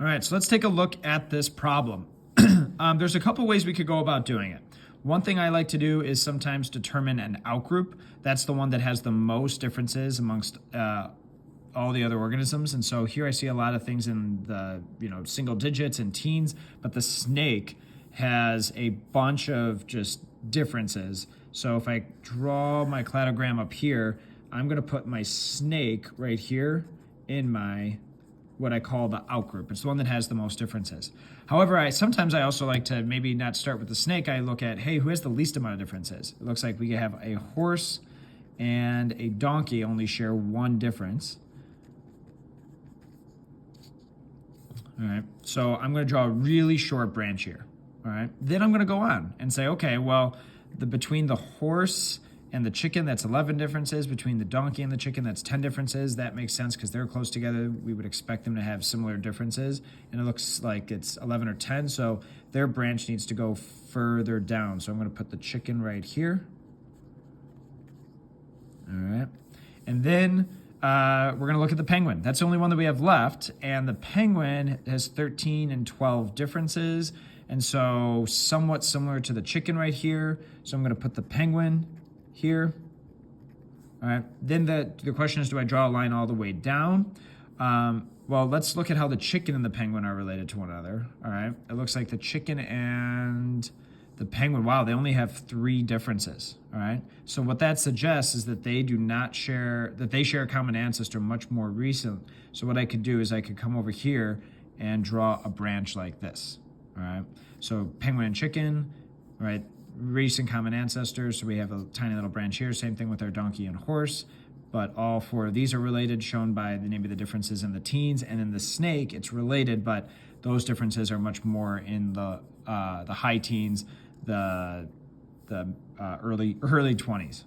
All right, so let's take a look at this problem. There's a couple ways we could go about doing it. One thing I like to do is sometimes determine an outgroup. That's the one that has the most differences amongst all the other organisms. And so here I see a lot of things in the single digits and teens, but the snake has a bunch of just differences. So if I draw my cladogram up here, I'm going to put my snake right here in my what I call the outgroup. It's the one that has the most differences. However, sometimes I also like to maybe not start with the snake. I look at, hey, who has the least amount of differences? It looks like we have a horse and a donkey only share one difference. All right, so I'm going to draw a really short branch here. All right, then I'm going to go on and say, okay, well, between the horse and the chicken, that's 11 differences. Between the donkey and the chicken, that's 10 differences. That makes sense because they're close together. We would expect them to have similar differences. And it looks like it's 11 or 10, so their branch needs to go further down. So I'm going to put the chicken right here. All right. And then we're going to look at the penguin. That's the only one that we have left. And the penguin has 13 and 12 differences. And so somewhat similar to the chicken right here. So I'm going to put the penguin here. All right. Then the question is, do I draw a line all the way down? Well, let's look at how the chicken and the penguin are related to one another. All right. It looks like the chicken and the penguin, wow, they only have 3 differences. All right. So what that suggests is that they share a common ancestor much more recent. So what I could do is I could come over here and draw a branch like this. All right. So penguin and chicken, right? Recent common ancestors, so we have a tiny little branch here. Same thing with our donkey and horse, but all 4 of these are related, shown by the name of the differences in the teens. And in the snake, it's related, but those differences are much more in the high teens, the early 20s.